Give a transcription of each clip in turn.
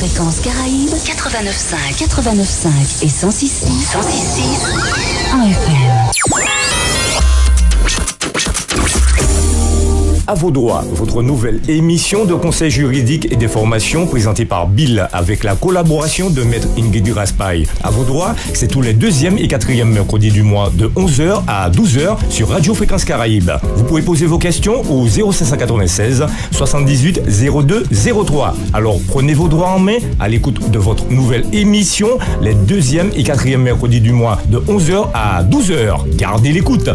Fréquence Caraïbes, 89.5 et 106.6 en FM. À vos droits, votre nouvelle émission de conseil juridique et d'information présentée par Bill avec la collaboration de Maître Ingrid Raspail. À vos droits, c'est tous les 2e et 4e mercredis du mois de 11h à 12h sur Radio Fréquence Caraïbes. Vous pouvez poser vos questions au 0596 78 02 03. Alors prenez vos droits en main à l'écoute de votre nouvelle émission les 2e et 4e mercredis du mois de 11h à 12h. Gardez l'écoute.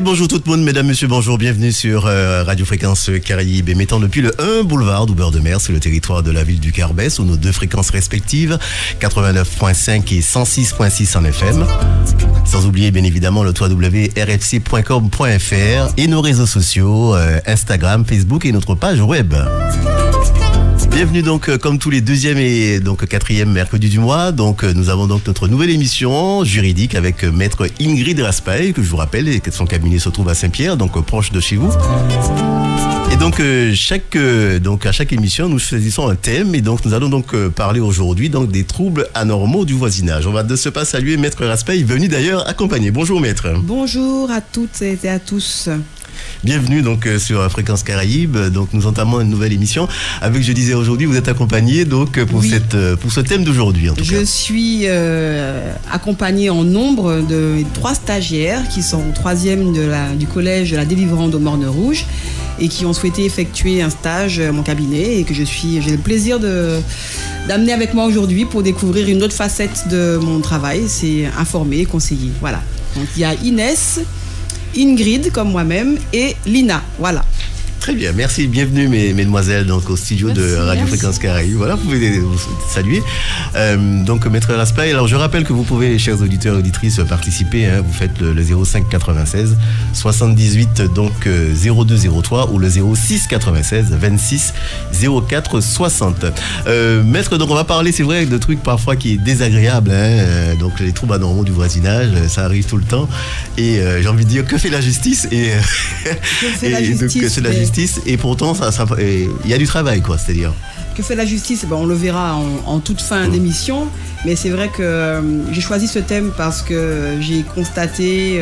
Bonjour tout le monde, mesdames, messieurs, bonjour, bienvenue sur Radio Fréquence Caraïbes, émettant depuis le 1 boulevard du Beurre de Mer sur le territoire de la ville du Carbet, sous nos 2 fréquences respectives, 89.5 et 106.6 en FM. Sans oublier bien évidemment le www.rfc.com.fr et nos réseaux sociaux, Instagram, Facebook et notre page web. Bienvenue donc comme tous les 2e et donc 4e mercredis du mois. Donc nous avons donc notre nouvelle émission juridique avec Maître Ingrid Raspail, que je vous rappelle, et que son cabinet se trouve à Saint-Pierre, donc proche de chez vous. Et donc à chaque émission nous choisissons un thème et donc nous allons donc parler aujourd'hui donc des troubles anormaux du voisinage. On va de ce pas saluer Maître Raspail, venu d'ailleurs accompagner. Bonjour Maître. Bonjour à toutes et à tous. Bienvenue donc sur Fréquence Caraïbes. Donc nous entamons une nouvelle émission avec, je disais aujourd'hui, vous êtes accompagné donc pour ce thème d'aujourd'hui en tout cas. Je suis accompagnée en nombre de 3 stagiaires qui sont 3e du collège de la Délivrance de Morne-Rouge et qui ont souhaité effectuer un stage à mon cabinet et que j'ai le plaisir d'amener avec moi aujourd'hui pour découvrir une autre facette de mon travail, c'est informer, conseiller. Voilà. Donc il y a Inès, Ingrid comme moi-même et Lina, voilà. Très bien, merci, bienvenue mesdemoiselles donc au studio de Radio Fréquence Caraïbes. Voilà, vous pouvez vous saluer. Donc Maître Raspail, alors je rappelle que vous pouvez, chers auditeurs et auditrices, participer, vous faites le 05 96 78 donc 02 03 ou le 06 96 26 04 60. Maître, donc on va parler, c'est vrai, de trucs parfois qui est désagréable, donc les troubles anormaux du voisinage, ça arrive tout le temps. Et j'ai envie de dire, que fait la justice et et pourtant il y a du travail, quoi, c'est-à-dire. Que fait la justice? On le verra en toute fin d'émission, mais c'est vrai que j'ai choisi ce thème parce que j'ai constaté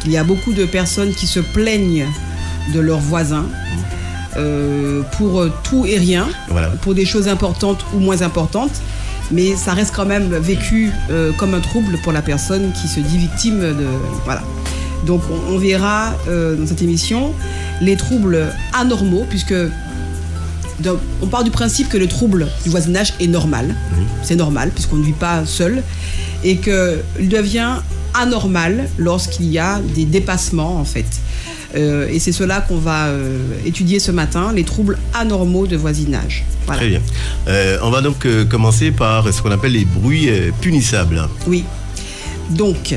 qu'il y a beaucoup de personnes qui se plaignent de leurs voisins pour tout et rien, voilà, pour des choses importantes ou moins importantes, mais ça reste quand même vécu comme un trouble pour la personne qui se dit victime de... Voilà. Donc on verra dans cette émission les troubles anormaux, puisque on part du principe que le trouble du voisinage est normal. C'est normal puisqu'on ne vit pas seul, et qu'il devient anormal lorsqu'il y a des dépassements en fait. Et c'est cela qu'on va étudier ce matin, les troubles anormaux de voisinage. Voilà. Très bien. On va donc commencer par ce qu'on appelle les bruits punissables. Oui. Donc...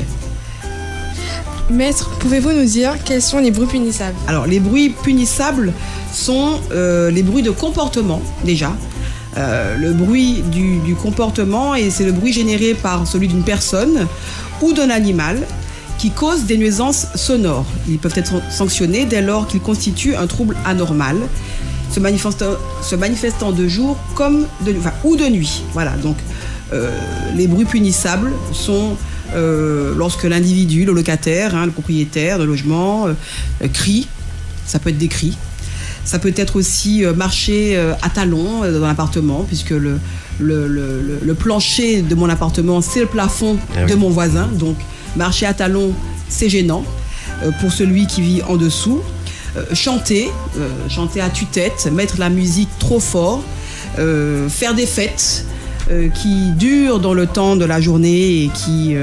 Maître, pouvez-vous nous dire quels sont les bruits punissables? Alors, les bruits punissables sont les bruits de comportement, déjà. Le bruit du comportement, et c'est le bruit généré par celui d'une personne ou d'un animal qui cause des nuisances sonores. Ils peuvent être sanctionnés dès lors qu'ils constituent un trouble anormal, se manifestant de jour ou de nuit. Voilà, donc les bruits punissables sont... lorsque l'individu, le locataire, le propriétaire de logement crie, ça peut être des cris, ça peut être aussi marcher à talons dans l'appartement, puisque le plancher de mon appartement, c'est le plafond de mon voisin, donc marcher à talons, c'est gênant pour celui qui vit en dessous. Chanter à tue-tête, mettre la musique trop fort, faire des fêtes, qui durent dans le temps de la journée et qui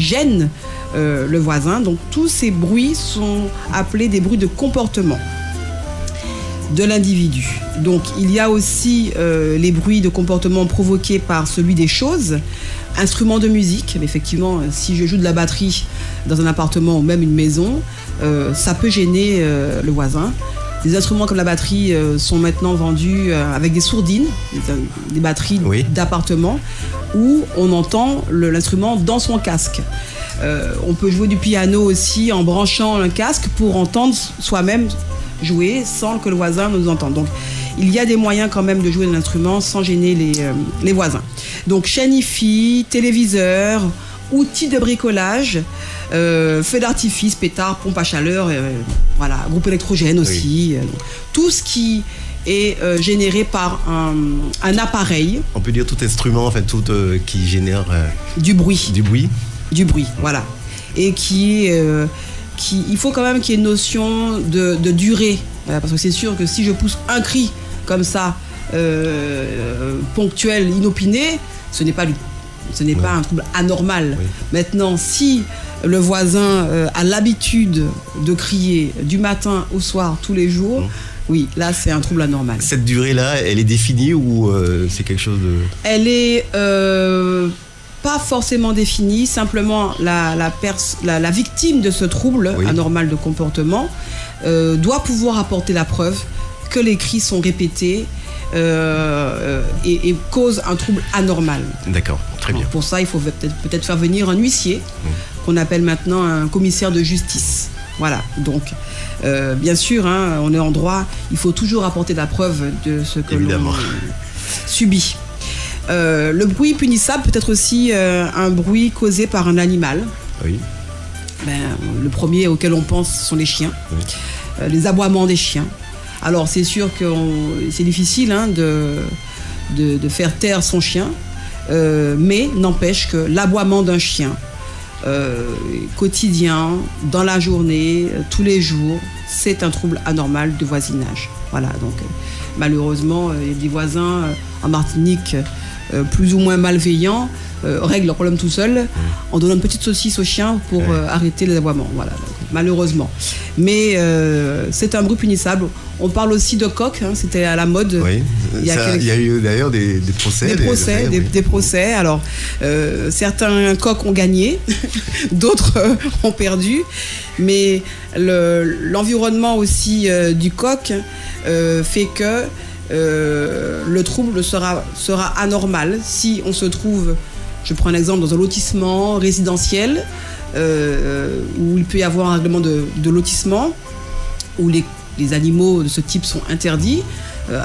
gênent le voisin. Donc tous ces bruits sont appelés des bruits de comportement de l'individu. Donc il y a aussi les bruits de comportement provoqués par celui des choses, instruments de musique. Mais effectivement, si je joue de la batterie dans un appartement ou même une maison, ça peut gêner le voisin. Des instruments comme la batterie sont maintenant vendus avec des sourdines, des batteries d'appartement, où on entend l'instrument dans son casque. On peut jouer du piano aussi en branchant un casque pour entendre soi-même jouer sans que le voisin nous entende. Donc il y a des moyens quand même de jouer de l'instrument sans gêner les voisins. Donc chaîne hi-fi, téléviseur, outils de bricolage, feux d'artifice, pétards, pompes à chaleur, voilà, groupe électrogène aussi. Tout ce qui est généré par un appareil. On peut dire tout instrument, en fait, tout qui génère du bruit. Du bruit. Du bruit, voilà. Et il faut quand même qu'il y ait une notion de durée. Parce que c'est sûr que si je pousse un cri comme ça, ponctuel, inopiné, ce n'est pas un trouble anormal. Oui. Maintenant, si le voisin a l'habitude de crier du matin au soir, tous les jours, oui, là, c'est un trouble anormal. Cette durée-là, elle est définie ou c'est quelque chose de... Elle est pas forcément définie, simplement la victime de ce trouble anormal de comportement doit pouvoir apporter la preuve que les cris sont répétés et causent un trouble anormal. D'accord, très bien. Pour ça, il faut peut-être faire venir un huissier, qu'on appelle maintenant un commissaire de justice. Voilà, donc bien sûr, on est en droit, il faut toujours apporter la preuve de ce que l'on subit. Le bruit punissable peut être aussi un bruit causé par un animal. Oui. Le premier auquel on pense sont les chiens, les aboiements des chiens. Alors c'est sûr que c'est difficile de faire taire son chien, mais n'empêche que l'aboiement d'un chien quotidien, dans la journée, tous les jours, c'est un trouble anormal de voisinage. Voilà, donc malheureusement, il y a des voisins en Martinique plus ou moins malveillants règlent leur problème tout seuls en donnant une petite saucisse au chien pour arrêter les aboiements. Voilà, donc, malheureusement. Mais c'est un bruit punissable. On parle aussi de coq, c'était à la mode. Oui, il y a eu d'ailleurs des procès. Des procès. Alors, certains coqs ont gagné, d'autres ont perdu. Mais l'environnement aussi du coq fait que le trouble sera anormal si on se trouve, je prends un exemple, dans un lotissement résidentiel où il peut y avoir un règlement de lotissement où les animaux de ce type sont interdits.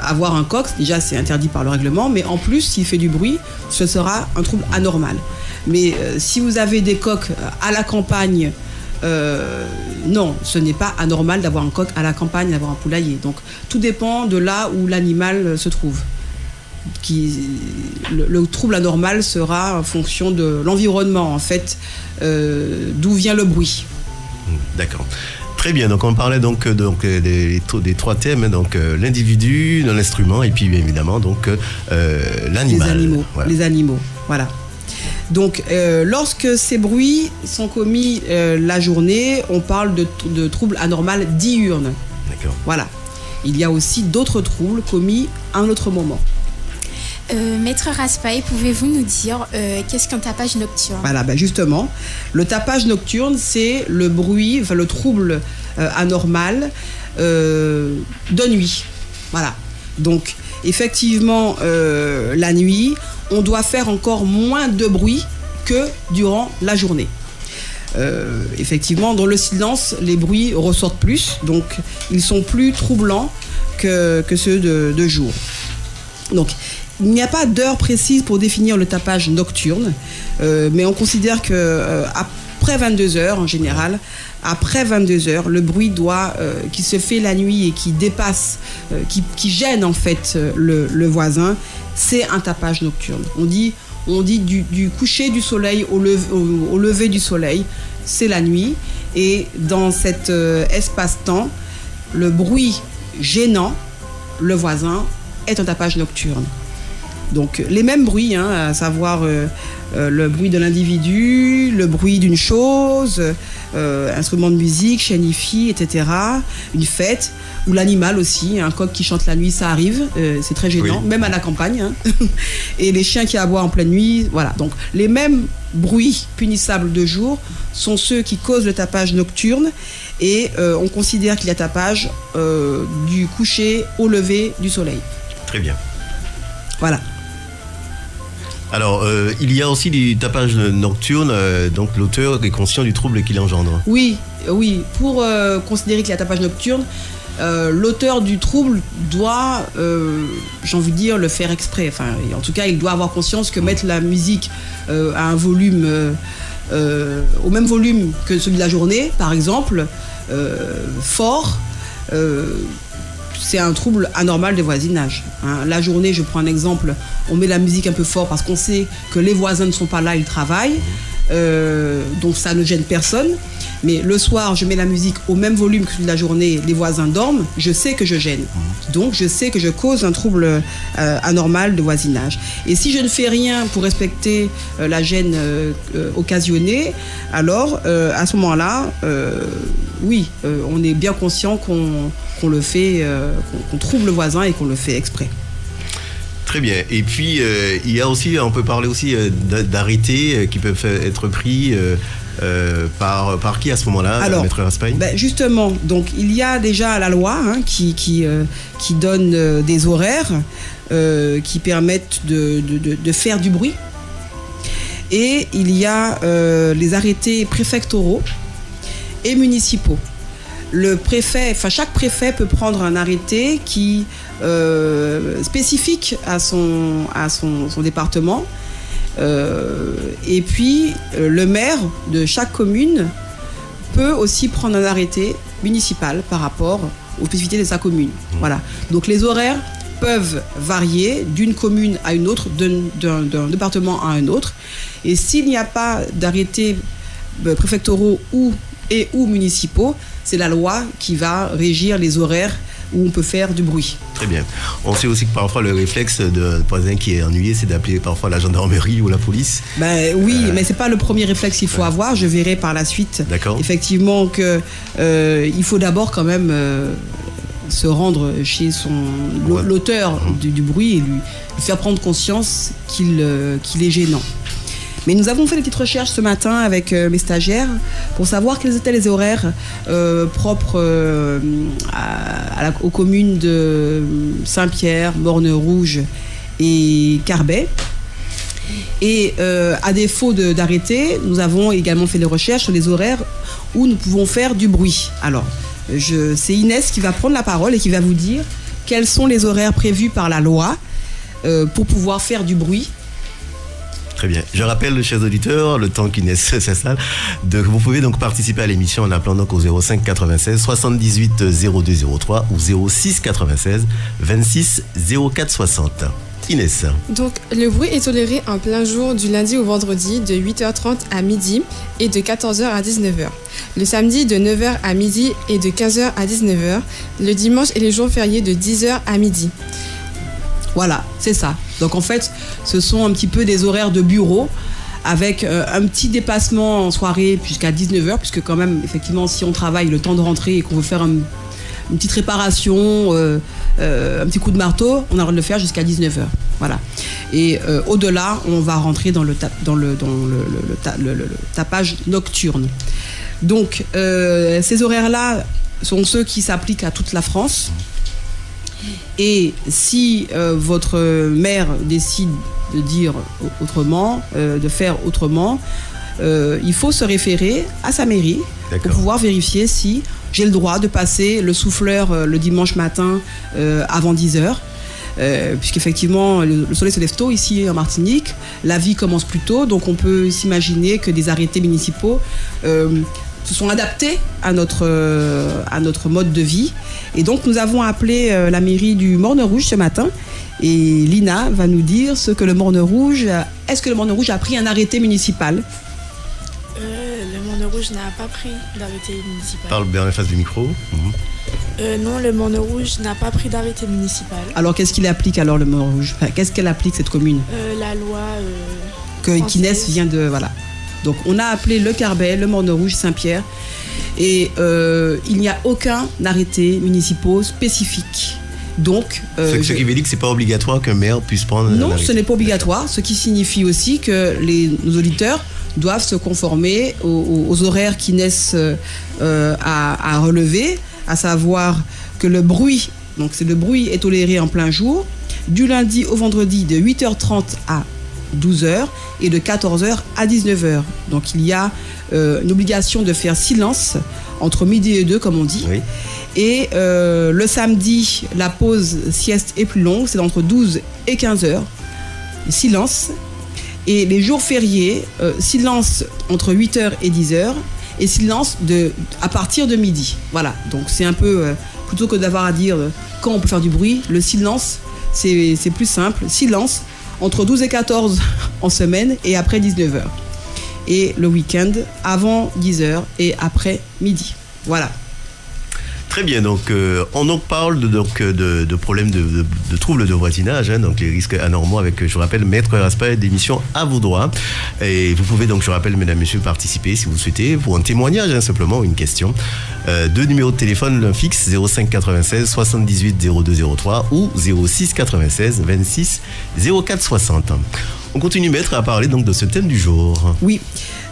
Avoir un coq, déjà c'est interdit par le règlement, mais en plus s'il fait du bruit, ce sera un trouble anormal. Mais si vous avez des coqs à la campagne, non, ce n'est pas anormal d'avoir un coq à la campagne, d'avoir un poulailler. Donc tout dépend de là où l'animal se trouve. Le trouble anormal sera en fonction de l'environnement, en fait, d'où vient le bruit. D'accord. Très bien, donc on parlait donc des trois thèmes, donc l'individu, l'instrument et puis évidemment donc l'animal. Les animaux, voilà. Donc, lorsque ces bruits sont commis la journée, on parle de troubles anormaux diurnes. D'accord. Voilà. Il y a aussi d'autres troubles commis à un autre moment. Maître Raspail, pouvez-vous nous dire qu'est-ce qu'un tapage nocturne ? Voilà, justement, le tapage nocturne, c'est le bruit, le trouble anormal de nuit. Voilà. Donc, effectivement, la nuit, on doit faire encore moins de bruit que durant la journée. Effectivement, dans le silence, les bruits ressortent plus, donc ils sont plus troublants que ceux de jour. Donc, il n'y a pas d'heure précise pour définir le tapage nocturne, mais on considère que après 22 heures en général, après 22 heures, le bruit qui se fait la nuit et qui dépasse, qui gêne en fait le voisin, c'est un tapage nocturne. On dit du coucher du soleil au lever du soleil, c'est la nuit. Et dans cet espace-temps, le bruit gênant le voisin est un tapage nocturne. Donc les mêmes bruits, à savoir le bruit de l'individu, le bruit d'une chose, instrument de musique, chien, hi-fi, etc. Une fête, ou l'animal aussi, un coq qui chante la nuit, ça arrive, c'est très gênant, même à la campagne. Et les chiens qui aboient en pleine nuit, voilà. Donc les mêmes bruits punissables de jour sont ceux qui causent le tapage nocturne, et on considère qu'il y a tapage du coucher au lever du soleil. Très bien. Voilà. Alors, il y a aussi du tapage nocturne, donc l'auteur est conscient du trouble qu'il engendre. Oui. Pour considérer qu'il y a tapage nocturne, l'auteur du trouble doit, j'ai envie de dire, le faire exprès. Enfin, en tout cas, il doit avoir conscience que mettre la musique à un volume, au même volume que celui de la journée, par exemple, fort, c'est un trouble anormal des voisinages. La journée, je prends un exemple, on met la musique un peu fort parce qu'on sait que les voisins ne sont pas là, ils travaillent, donc ça ne gêne personne. Mais le soir, je mets la musique au même volume que la journée, les voisins dorment, je sais que je gêne. Donc je sais que je cause un trouble anormal de voisinage. Et si je ne fais rien pour respecter la gêne occasionnée, alors à ce moment-là, on est bien conscient qu'on le fait, qu'on trouble le voisin et qu'on le fait exprès. Très bien. Et puis, il y a aussi, on peut parler aussi d'arrêtés qui peuvent être pris par qui à ce moment-là, Maître Raspail? Justement, donc il y a déjà la loi qui donne des horaires qui permettent de faire du bruit. Et il y a les arrêtés préfectoraux et municipaux. Chaque préfet peut prendre un arrêté qui spécifique à son département. Et puis le maire de chaque commune peut aussi prendre un arrêté municipal par rapport aux spécificités de sa commune. Voilà. Donc les horaires peuvent varier d'une commune à une autre, d'un département à un autre. Et s'il n'y a pas d'arrêtés préfectoraux ou municipaux, c'est la loi qui va régir les horaires où on peut faire du bruit. Très bien. On sait aussi que parfois le réflexe de voisin qui est ennuyé, c'est d'appeler parfois la gendarmerie ou la police. Mais c'est pas le premier réflexe qu'il faut avoir. Je verrai par la suite. D'accord. Effectivement que il faut d'abord quand même se rendre chez l'auteur du bruit et lui faire prendre conscience qu'il est gênant. Mais nous avons fait des petites recherches ce matin avec mes stagiaires pour savoir quels étaient les horaires propres aux communes de Saint-Pierre, Morne-Rouge et Carbet. Et à défaut d'arrêter, nous avons également fait des recherches sur les horaires où nous pouvons faire du bruit. Alors, c'est Inès qui va prendre la parole et qui va vous dire quels sont les horaires prévus par la loi pour pouvoir faire du bruit. Très bien. Je rappelle, chers auditeurs, le temps qu'Inès s'installe, vous pouvez donc participer à l'émission en appelant donc au 05 96 78 02 03 ou 06 96 26 04 60. Inès. Donc, le bruit est toléré en plein jour du lundi au vendredi de 8h30 à midi et de 14h à 19h. Le samedi de 9h à midi et de 15h à 19h. Le dimanche et les jours fériés de 10h à midi. Voilà, c'est ça. Donc en fait, ce sont un petit peu des horaires de bureau avec un petit dépassement en soirée jusqu'à 19h, puisque quand même, effectivement, si on travaille le temps de rentrer et qu'on veut faire une petite réparation, un petit coup de marteau, on a le droit de le faire jusqu'à 19h. Voilà. Et au-delà, on va rentrer dans le tapage nocturne. Donc, ces horaires-là sont ceux qui s'appliquent à toute la France. Et si votre maire décide de dire autrement, de faire autrement, il faut se référer à sa mairie pour pouvoir vérifier si j'ai le droit de passer le souffleur le dimanche matin avant 10h. Puisqu'effectivement, le soleil se lève tôt ici en Martinique, la vie commence plus tôt, donc on peut s'imaginer que des arrêtés municipaux se sont adaptés à notre mode de vie. Et donc nous avons appelé la mairie du Morne-Rouge ce matin et Lina va nous dire ce que le Morne-Rouge... Est-ce que le Morne-Rouge a pris un arrêté municipal? Le Morne-Rouge n'a pas pris d'arrêté municipal. Parle bien en face du micro. Non, le Morne Rouge n'a pas pris d'arrêté municipal. Alors qu'est-ce qu'il applique alors le Morne Rouge? Enfin, qu'est-ce qu'elle applique cette commune? La loi qu'Inès vient de... Voilà. Donc on a appelé le Carbet, le Morne Rouge, Saint-Pierre. Et il n'y a aucun arrêté municipal spécifique. Donc, ce qui veut dire que ce n'est pas obligatoire qu'un maire puisse prendre... Non, ce n'est pas obligatoire, ce qui signifie aussi que nos auditeurs doivent se conformer aux horaires qu'Inès a relevés, à savoir que le bruit, donc le bruit est toléré en plein jour, du lundi au vendredi de 8h30 à 12h et de 14h à 19h. Donc il y a une obligation de faire silence entre midi et 2, comme on dit. Oui. Et le samedi, la pause sieste est plus longue, c'est entre 12 et 15 heures. Silence. Et les jours fériés, silence entre 8 heures et 10 heures. Et silence à partir de midi. Voilà. Donc c'est un peu, plutôt que d'avoir à dire quand on peut faire du bruit, le silence, c'est plus simple. Silence entre 12 et 14 en semaine et après 19 heures. Et le week-end, avant 10 heures et après midi. Voilà. Très bien, donc on en parle de problèmes de troubles de voisinage, hein, donc les risques anormaux avec, je rappelle, Maître Raspail d'émission À vos droits. Et vous pouvez donc, je rappelle, mesdames, messieurs, participer si vous souhaitez pour un témoignage, hein, simplement une question. Deux numéros de téléphone, l'un fixe 05 96 78 0203 ou 06 96 26 04 60. On continue, Maître, à parler donc de ce thème du jour. Oui,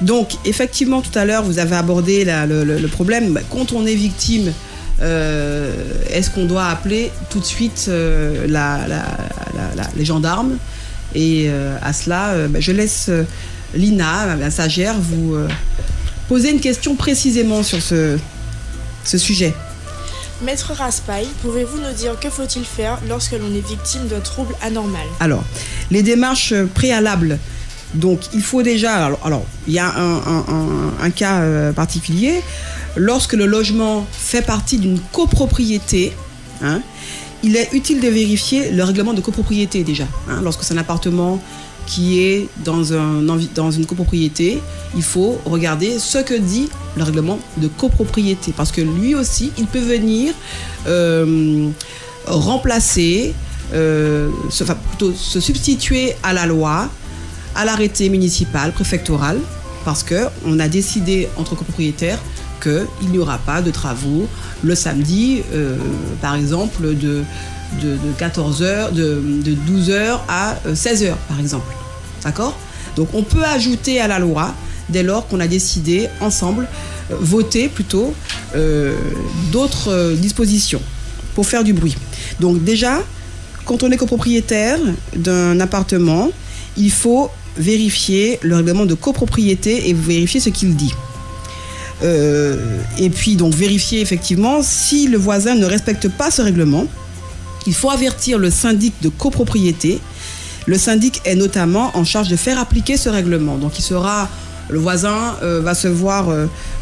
donc effectivement, tout à l'heure, vous avez abordé le problème. Quand on est victime, est-ce qu'on doit appeler tout de suite les gendarmes? Et à cela, je laisse Lina, la stagiaire, vous poser une question précisément sur ce sujet. Maître Raspail, pouvez-vous nous dire que faut-il faire lorsque l'on est victime d'un trouble anormal? Alors, les démarches préalables. Donc, il faut déjà... Alors il y a un cas particulier. Lorsque le logement fait partie d'une copropriété, hein, il est utile de vérifier le règlement de copropriété déjà. Hein, lorsque c'est un appartement qui est dans une copropriété, il faut regarder ce que dit le règlement de copropriété. Parce que lui aussi, il peut venir remplacer, se substituer à la loi, à l'arrêté municipal, préfectoral, parce qu'on a décidé entre copropriétaires qu'il n'y aura pas de travaux le samedi, par exemple, de 14h, de 12h à 16h, par exemple. D'accord ? Donc, on peut ajouter à la loi, dès lors qu'on a décidé ensemble, voter plutôt, d'autres dispositions pour faire du bruit. Donc, déjà, quand on est copropriétaire d'un appartement, il faut vérifier le règlement de copropriété et vérifier ce qu'il dit. Et puis donc vérifier effectivement si le voisin ne respecte pas ce règlement. Il faut avertir le syndic de copropriété. Le syndic est notamment en charge de faire appliquer ce règlement. Donc le voisin va se voir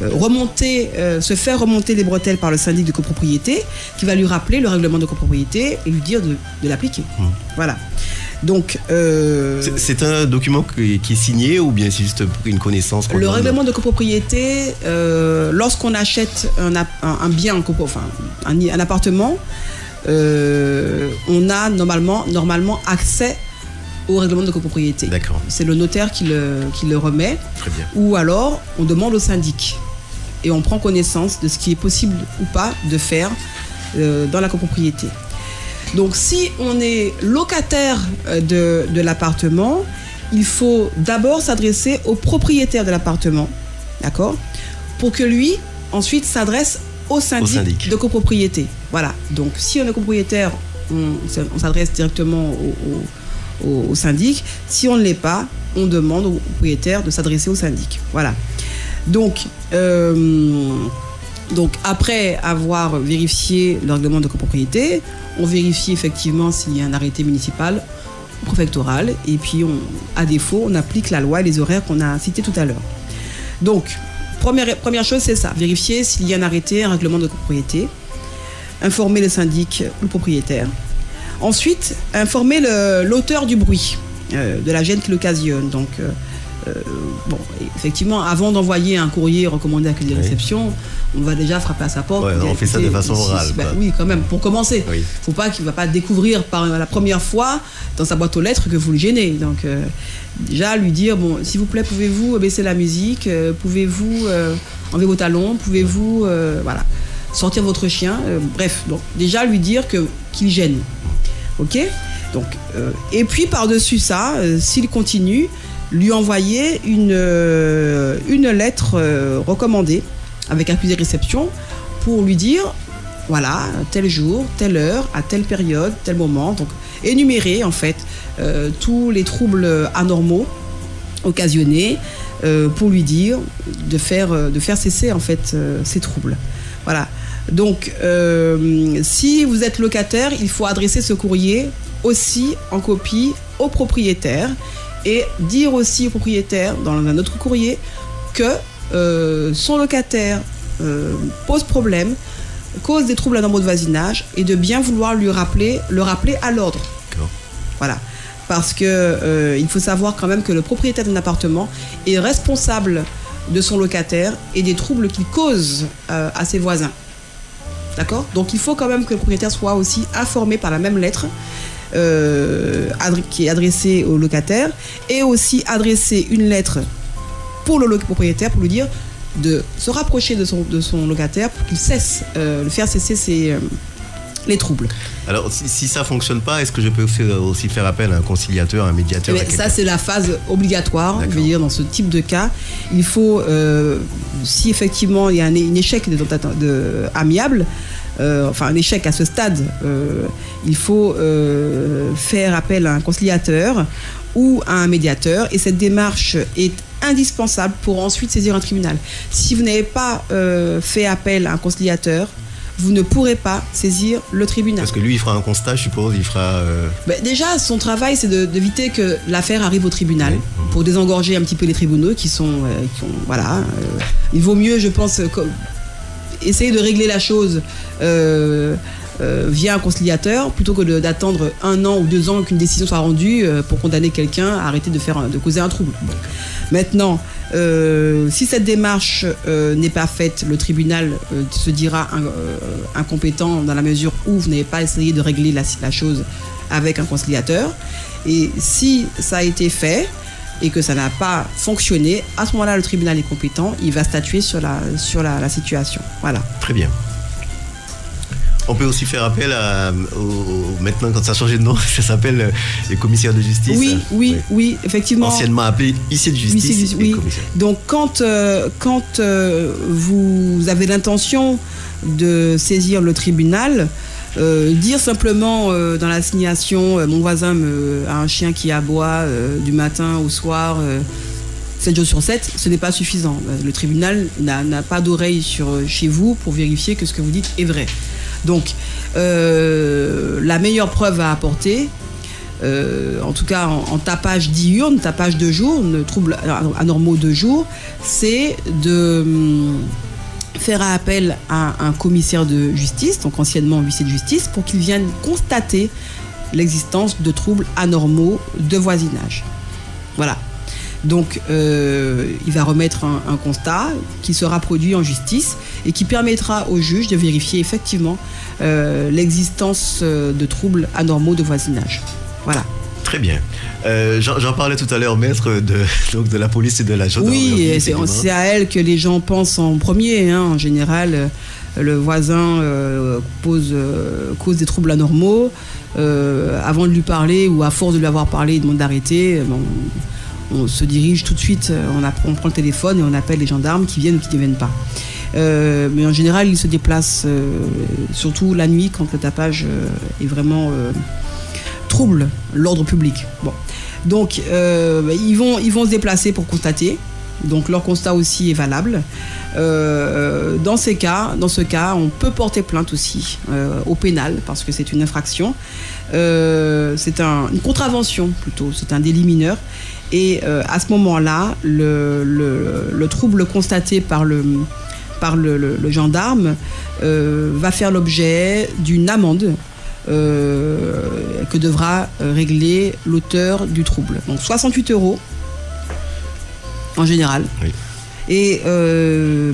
se faire remonter les bretelles par le syndic de copropriété, qui va lui rappeler le règlement de copropriété et lui dire de l'appliquer. Voilà. Donc, c'est un document qui est signé ou bien c'est juste une connaissance? Le règlement de copropriété, lorsqu'on achète un bien, un appartement, on a normalement accès au règlement de copropriété. D'accord. C'est le notaire qui le remet. Très bien. Ou alors, on demande au syndic et on prend connaissance de ce qui est possible ou pas de faire dans la copropriété. Donc, si on est locataire de l'appartement, il faut d'abord s'adresser au propriétaire de l'appartement, d'accord ? Pour que lui, ensuite, s'adresse au syndic de copropriété. Voilà. Donc, si on est copropriétaire, on s'adresse directement au syndic. Si on ne l'est pas, on demande au propriétaire de s'adresser au syndic. Voilà. Donc, après avoir vérifié le règlement de copropriété, on vérifie effectivement s'il y a un arrêté municipal ou préfectoral. Et puis, à défaut, on applique la loi et les horaires qu'on a cités tout à l'heure. Donc, première chose, c'est ça. Vérifier s'il y a un arrêté, un règlement de copropriété. Informer le syndic ou le propriétaire. Ensuite, informer l'auteur du bruit, de la gêne qui l'occasionne. Donc, bon, effectivement, avant d'envoyer un courrier recommandé à l'accusé de réception, on va déjà frapper à sa porte. Ouais, on fait ça de façon orale. Oui, quand même, pour commencer. Oui. Faut pas qu'il ne va pas découvrir par la première fois dans sa boîte aux lettres que vous le gênez. Donc, déjà, lui dire, bon, s'il vous plaît, pouvez-vous baisser la musique, pouvez-vous enlever vos talons, pouvez-vous, voilà, sortir votre chien, bref. Donc, déjà, lui dire qu'il gêne. OK ? Donc, et puis, par-dessus ça, s'il continue, lui envoyer une lettre recommandée avec accusé de réception pour lui dire, voilà, tel jour, telle heure, à telle période, tel moment. Donc, énumérer, en fait, tous les troubles anormaux occasionnés pour lui dire de faire cesser, en fait, ces troubles. Voilà. Donc, si vous êtes locataire, il faut adresser ce courrier aussi en copie au propriétaire et dire aussi au propriétaire dans un autre courrier que son locataire pose problème, cause des troubles anormaux de voisinage et de bien vouloir le rappeler à l'ordre. D'accord. Voilà. Parce que il faut savoir quand même que le propriétaire d'un appartement est responsable de son locataire et des troubles qu'il cause à ses voisins. D'accord ? Donc il faut quand même que le propriétaire soit aussi informé par la même lettre qui est adressée au locataire et aussi adresser une lettre pour le propriétaire pour lui dire de se rapprocher de son locataire pour qu'il cesse, le faire cesser les troubles. Alors, si ça ne fonctionne pas, est-ce que je peux aussi faire appel à un conciliateur, un médiateur? Ça, c'est la phase obligatoire. Je veux dire, dans ce type de cas, il faut, si effectivement il y a un échec amiable, enfin un échec à ce stade, il faut faire appel à un conciliateur ou à un médiateur, et cette démarche est indispensable pour ensuite saisir un tribunal. Si vous n'avez pas fait appel à un conciliateur, vous ne pourrez pas saisir le tribunal. Parce que lui, il fera un constat, je suppose, il fera... déjà, son travail, c'est d'éviter que l'affaire arrive au tribunal, pour désengorger un petit peu les tribunaux voilà. Il vaut mieux, je pense, essayer de régler la chose via un conciliateur, plutôt que d'attendre 1 an ou 2 ans qu'une décision soit rendue pour condamner quelqu'un à arrêter de causer un trouble. Maintenant, si cette démarche n'est pas faite, le tribunal se dira incompétent dans la mesure où vous n'avez pas essayé de régler la chose avec un conciliateur. Et si ça a été fait et que ça n'a pas fonctionné, à ce moment-là, le tribunal est compétent, il va statuer sur la situation. Voilà. Très bien. On peut aussi faire appel maintenant, quand ça a changé de nom, ça s'appelle les commissaires de justice. Oui, effectivement. Anciennement appelé huissier de justice. Oui. Donc, quand vous avez l'intention de saisir le tribunal, dire simplement dans l'assignation, mon voisin a un chien qui aboie du matin au soir, 7 jours sur 7, ce n'est pas suffisant. Le tribunal n'a pas d'oreille chez vous pour vérifier que ce que vous dites est vrai. Donc, la meilleure preuve à apporter, en tout cas en tapage diurne, tapage de jour, troubles anormaux de jour, c'est de faire appel à un commissaire de justice, donc anciennement huissier de justice, pour qu'il vienne constater l'existence de troubles anormaux de voisinage. Voilà. Donc, il va remettre un constat qui sera produit en justice et qui permettra au juge de vérifier effectivement l'existence de troubles anormaux de voisinage. Voilà. Très bien. J'en parlais tout à l'heure, maître, de la police et de la gendarmerie. Oui, c'est à elle que les gens pensent en premier. En général, le voisin cause des troubles anormaux. Avant de lui parler ou à force de lui avoir parlé, il demande d'arrêter. On se dirige tout de suite, on prend le téléphone et on appelle les gendarmes qui viennent ou qui ne viennent pas. Mais en général, ils se déplacent surtout la nuit quand le tapage est vraiment trouble l'ordre public. Bon. Donc, ils vont se déplacer pour constater. Donc, leur constat aussi est valable. Dans ce cas, on peut porter plainte aussi au pénal parce que c'est une infraction. C'est une contravention plutôt, c'est un délit mineur. Et à ce moment-là, le trouble constaté par le gendarme va faire l'objet d'une amende que devra régler l'auteur du trouble. Donc 68 €. en général. Oui. Et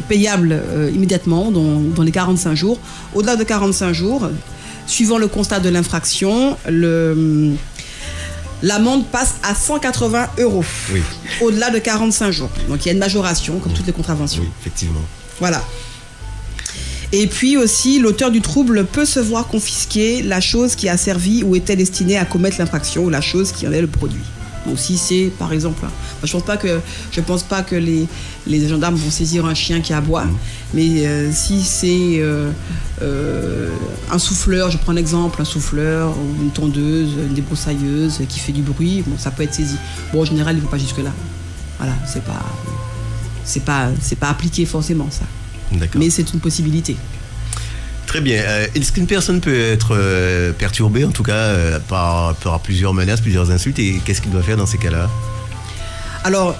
payable immédiatement dans les 45 jours. Au-delà de 45 jours, suivant le constat de l'infraction, l'amende passe à 180 €. Oui. Au-delà de 45 jours. Donc il y a une majoration, comme toutes les contraventions. Oui, effectivement. Voilà. Et puis aussi, l'auteur du trouble peut se voir confisquer la chose qui a servi ou était destinée à commettre l'infraction ou la chose qui en est le produit. Donc si c'est, par exemple, je pense pas que les gendarmes vont saisir un chien qui aboie, mais si c'est un souffleur, je prends l'exemple, un souffleur ou une tondeuse, une débroussailleuse qui fait du bruit, bon, ça peut être saisi. Bon, en général, ils ne vont pas jusque-là. Voilà, c'est pas appliqué forcément, ça. D'accord. Mais c'est une possibilité. Très bien. Est-ce qu'une personne peut être perturbée, en tout cas, par plusieurs menaces, plusieurs insultes, et qu'est-ce qu'il doit faire dans ces cas-là? Alors,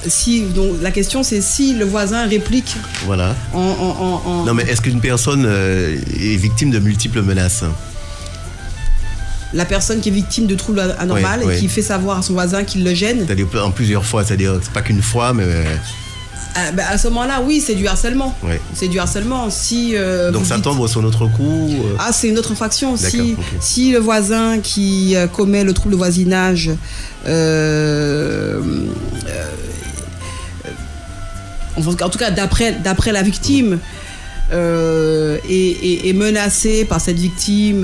donc, la question, c'est si le voisin réplique. Voilà. Non, mais est-ce qu'une personne est victime de multiples menaces? La personne qui est victime de troubles anormaux et qui fait savoir à son voisin qu'il le gêne. C'est-à-dire en plusieurs fois, c'est-à-dire c'est pas qu'une fois, mais... à ce moment-là, oui, c'est du harcèlement. Oui. C'est du harcèlement. Si, donc ça tombe sur notre coup. Ah, c'est une autre infraction. Okay. Si le voisin qui commet le trouble de voisinage en tout cas d'après la victime est menacé par cette victime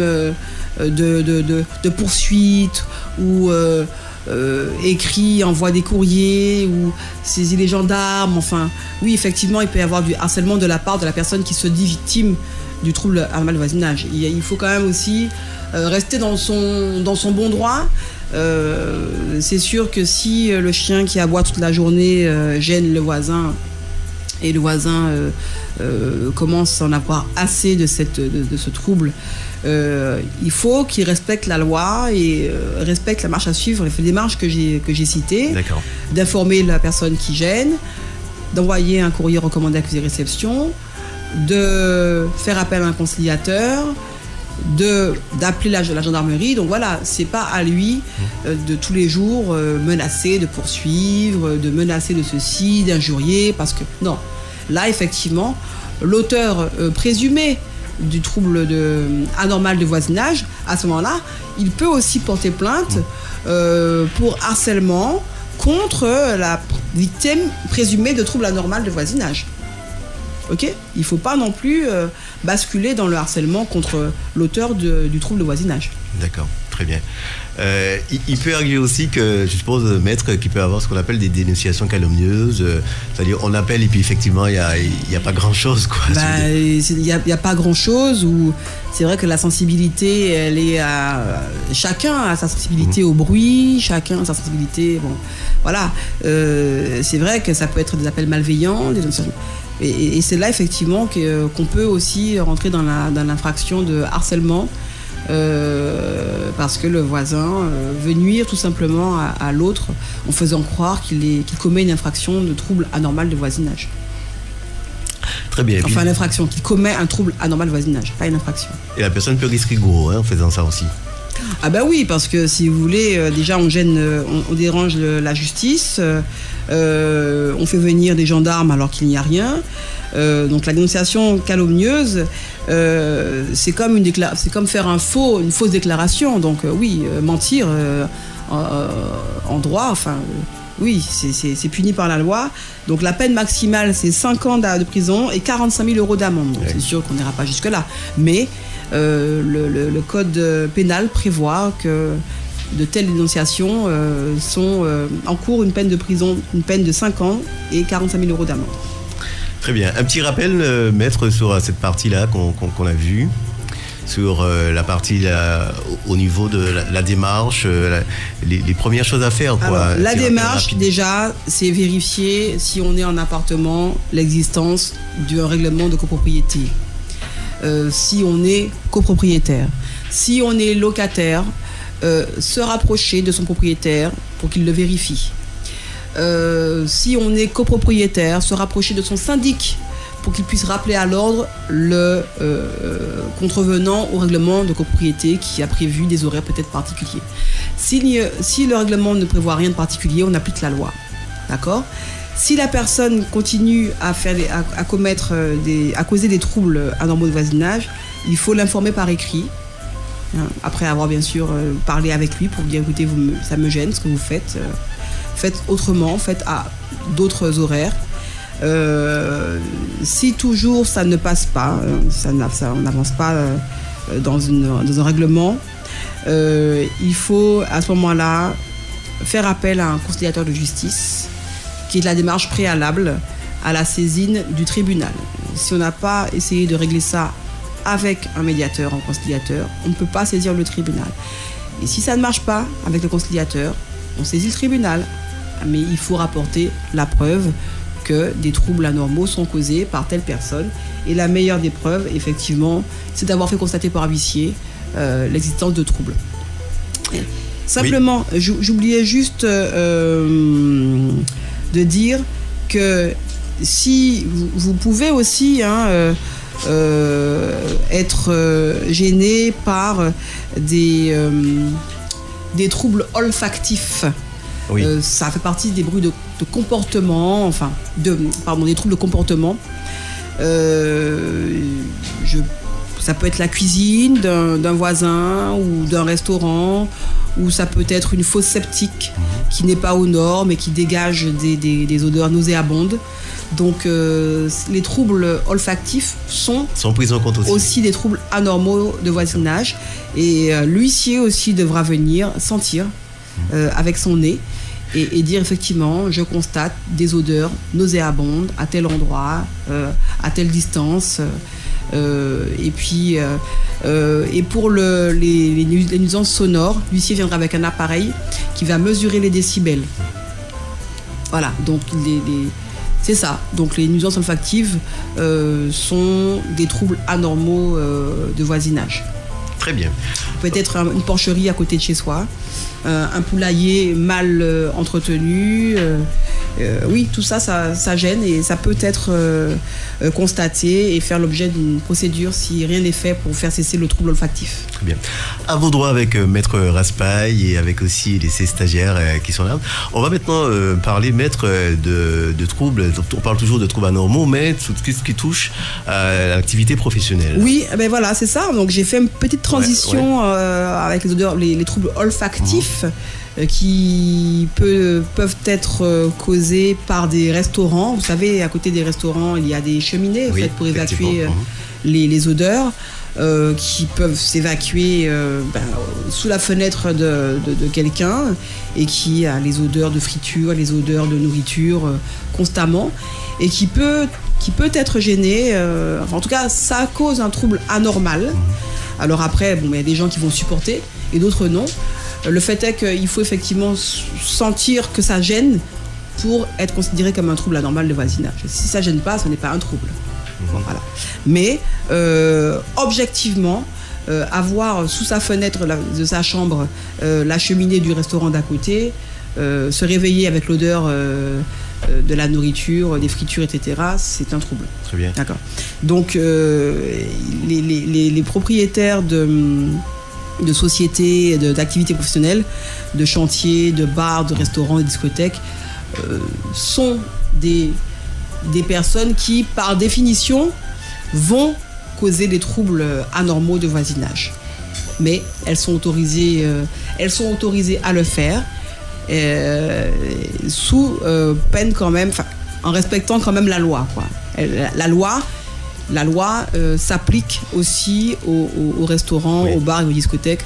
de poursuite ou écrit, envoie des courriers ou saisit les gendarmes, enfin oui, effectivement il peut y avoir du harcèlement de la part de la personne qui se dit victime du trouble anormal de voisinage. Il faut quand même aussi rester dans son bon droit. C'est sûr que si le chien qui aboie toute la journée gêne le voisin et le voisin commence à en avoir assez de ce trouble, il faut qu'il respecte la loi et respecte la marche à suivre, les démarches que j'ai citées. D'accord. D'informer la personne qui gêne, d'envoyer un courrier recommandé accusé réception, de faire appel à un conciliateur, d'appeler la gendarmerie. Donc voilà, c'est pas à lui de tous les jours menacer de poursuivre, de menacer de ceci, d'injurier, parce que non. Là, effectivement, l'auteur présumé du trouble anormal de voisinage, à ce moment-là, il peut aussi porter plainte pour harcèlement contre la victime présumée de trouble anormal de voisinage. Ok ? Il ne faut pas non plus basculer dans le harcèlement contre l'auteur du trouble de voisinage. D'accord, très bien. Il peut arriver aussi que, je suppose, maître, qu'il peut avoir ce qu'on appelle des dénonciations calomnieuses. C'est-à-dire, on appelle et puis effectivement, il n'y a pas grand-chose, quoi. Il n'y a pas grand-chose. Ou c'est vrai que la sensibilité, elle est à... Chacun a sa sensibilité au bruit, chacun a sa sensibilité... Bon, voilà. C'est vrai que ça peut être des appels malveillants, des dénonciations... Et c'est là effectivement qu'on peut aussi rentrer dans l'infraction de harcèlement parce que le voisin veut nuire tout simplement à l'autre en faisant croire qu'il commet une infraction de trouble anormal de voisinage. Très bien. Enfin, une infraction, qu'il commet un trouble anormal de voisinage, pas une infraction. Et la personne peut risquer gros en faisant ça aussi. Ah bah oui, parce que si vous voulez, déjà on dérange la justice, on fait venir des gendarmes alors qu'il n'y a rien. Donc la dénonciation calomnieuse, c'est comme faire une fausse déclaration. Donc oui, mentir en droit, enfin oui, c'est puni par la loi. Donc la peine maximale, c'est 5 ans de prison et 45 000 € d'amende. Donc, c'est sûr qu'on n'ira pas jusque-là. Mais le code pénal prévoit que de telles dénonciations encourent une peine de prison, une peine de 5 ans et 45 000 € d'amende. Très bien. Un petit rappel, maître, sur cette partie-là qu'on a vue, sur la partie au niveau de la démarche, les premières choses à faire. Quoi. Alors, la démarche, déjà, c'est vérifier si on est en appartement, l'existence d'un règlement de copropriété. Si on est copropriétaire. Si on est locataire, se rapprocher de son propriétaire pour qu'il le vérifie. Si on est copropriétaire, se rapprocher de son syndic pour qu'il puisse rappeler à l'ordre le contrevenant au règlement de copropriété qui a prévu des horaires peut-être particuliers. Si le règlement ne prévoit rien de particulier, on applique la loi. D'accord ? Si la personne continue à causer des troubles anormaux de voisinage, il faut l'informer par écrit. Après avoir bien sûr parlé avec lui pour lui dire écoutez, ça me gêne ce que vous faites, faites autrement, faites à d'autres horaires. Si toujours ça ne passe pas, on n'avance pas dans un règlement, il faut à ce moment-là faire appel à un conciliateur de justice qui est la démarche préalable à la saisine du tribunal. Si on n'a pas essayé de régler ça avec un médiateur, un conciliateur, on ne peut pas saisir le tribunal. Et si ça ne marche pas avec le conciliateur, on saisit le tribunal. Mais il faut rapporter la preuve que des troubles anormaux sont causés par telle personne. Et la meilleure des preuves, effectivement, c'est d'avoir fait constater par huissier l'existence de troubles. Simplement, oui. J'oubliais juste de dire que si vous pouvez aussi être gêné par des troubles olfactifs. Oui. Ça fait partie des bruits de comportement, des troubles de comportement. Ça peut être la cuisine d'un voisin ou d'un restaurant, ou ça peut être une fosse septique qui n'est pas aux normes et qui dégage des odeurs nauséabondes. Donc les troubles olfactifs sont pris en compte aussi des troubles anormaux de voisinage. Et l'huissier aussi devra venir sentir avec son nez et dire effectivement je constate des odeurs nauséabondes à tel endroit, à telle distance. Et pour les nuisances sonores, l'huissier viendra avec un appareil qui va mesurer les décibels. Voilà, donc c'est ça. Donc les nuisances olfactives sont des troubles anormaux de voisinage. Très bien. Peut-être une porcherie à côté de chez soi, un poulailler mal entretenu. Oui, tout ça, ça gêne et ça peut être constaté et faire l'objet d'une procédure si rien n'est fait pour faire cesser le trouble olfactif. Très bien. À vos droits avec Maître Raspail et avec aussi les stagiaires qui sont là. On va maintenant parler, Maître, de troubles. On parle toujours de troubles anormaux, mais tout ce qui touche à l'activité professionnelle. Oui, ben voilà, c'est ça. Donc j'ai fait une petite transition avec les odeurs, les troubles olfactifs. Qui peuvent être causés par des restaurants. Vous savez, à côté des restaurants, il y a des cheminées faites pour évacuer les odeurs qui peuvent s'évacuer sous la fenêtre de quelqu'un et qui a les odeurs de friture, les odeurs de nourriture constamment et qui peut être gêné. En tout cas, ça cause un trouble anormal. Alors après, il y a des gens qui vont supporter et d'autres non. Le fait est qu'il faut effectivement sentir que ça gêne pour être considéré comme un trouble anormal de voisinage. Si ça ne gêne pas, ce n'est pas un trouble. Voilà. Mais objectivement, avoir sous sa fenêtre de sa chambre la cheminée du restaurant d'à côté, se réveiller avec l'odeur de la nourriture, des fritures, etc., c'est un trouble. Très bien. D'accord. Donc, les propriétaires de sociétés, d'activités professionnelles, de chantiers, de bars, de restaurants, de discothèques, sont des personnes qui, par définition, vont causer des troubles anormaux de voisinage. Mais elles sont autorisées à le faire sous peine quand même, en respectant quand même la loi, quoi. La loi s'applique aussi aux restaurants, aux bars et aux discothèques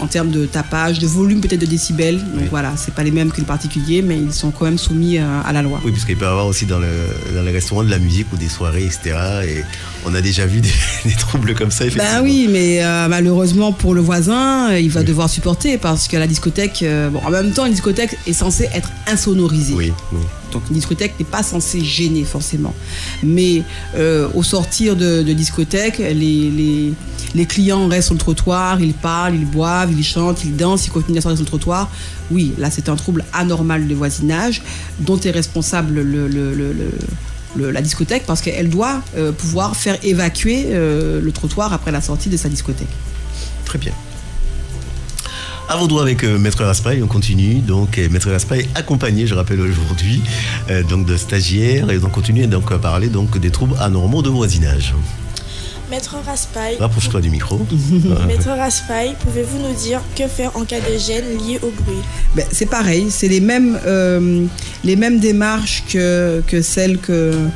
en termes de tapage, de volume peut-être de décibels. Donc voilà, c'est pas les mêmes que les particuliers, mais ils sont quand même soumis à la loi. Oui, parce qu'il peut y avoir aussi dans les restaurants de la musique ou des soirées, etc. Et on a déjà vu des troubles comme ça, effectivement. Ben oui, mais malheureusement pour le voisin, il va devoir supporter parce que la discothèque, en même temps, une discothèque est censée être insonorisée. Oui. Donc une discothèque n'est pas censée gêner forcément. Mais au sortir de discothèque, les clients restent sur le trottoir, ils parlent, ils boivent, ils chantent, ils dansent, ils continuent à sortir sur le trottoir. Oui, là c'est un trouble anormal de voisinage dont est responsable la discothèque parce qu'elle doit pouvoir faire évacuer le trottoir après la sortie de sa discothèque. Très bien. À vos droits avec Maître Raspail, on continue. Donc, Maître Raspail accompagné, je rappelle aujourd'hui, donc de stagiaires. Et on continue donc à parler donc des troubles anormaux de voisinage. Maître Raspail. Rapproche-toi du micro. Maître Raspail, pouvez-vous nous dire que faire en cas de gêne liée au bruit? C'est pareil, c'est les mêmes démarches que celles qu'on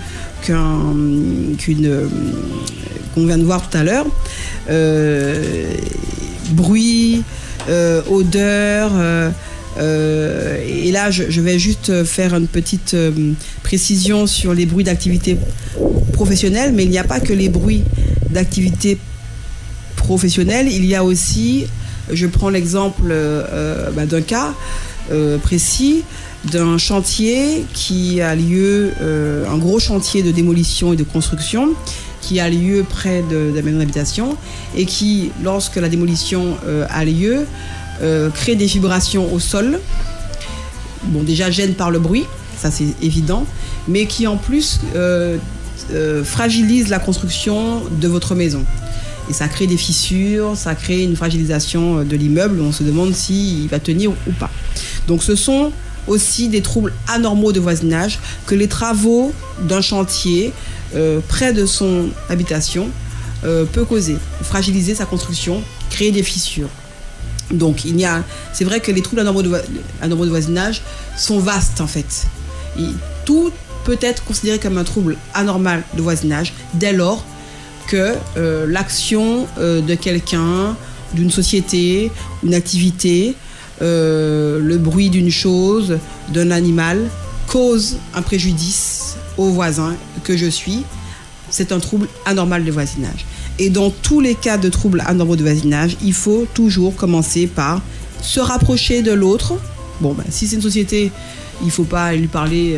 vient de voir tout à l'heure. Bruit, odeur. Et là, je vais juste faire une petite précision sur les bruits d'activité professionnelle, mais il n'y a pas que les bruits d'activité professionnelle, il y a aussi, je prends l'exemple d'un cas précis, d'un chantier qui a lieu, un gros chantier de démolition et de construction, qui a lieu près de la maison d'habitation et qui, lorsque la démolition a lieu, crée des vibrations au sol. Bon, déjà gêne par le bruit, ça c'est évident, mais qui en plus fragilise la construction de votre maison. Et ça crée des fissures, ça crée une fragilisation de l'immeuble. On se demande s'il va tenir ou pas. Donc ce sont aussi des troubles anormaux de voisinage que les travaux d'un chantier près de son habitation peut causer. Fragiliser sa construction, créer des fissures. Donc c'est vrai que les troubles anormaux de voisinage sont vastes en fait. Tout peut être considéré comme un trouble anormal de voisinage dès lors que l'action de quelqu'un, d'une société, une activité, le bruit d'une chose, d'un animal cause un préjudice au voisin que je suis. C'est un trouble anormal de voisinage. Et dans tous les cas de troubles anormaux de voisinage, il faut toujours commencer par se rapprocher de l'autre. Bon, si c'est une société, il ne faut pas lui parler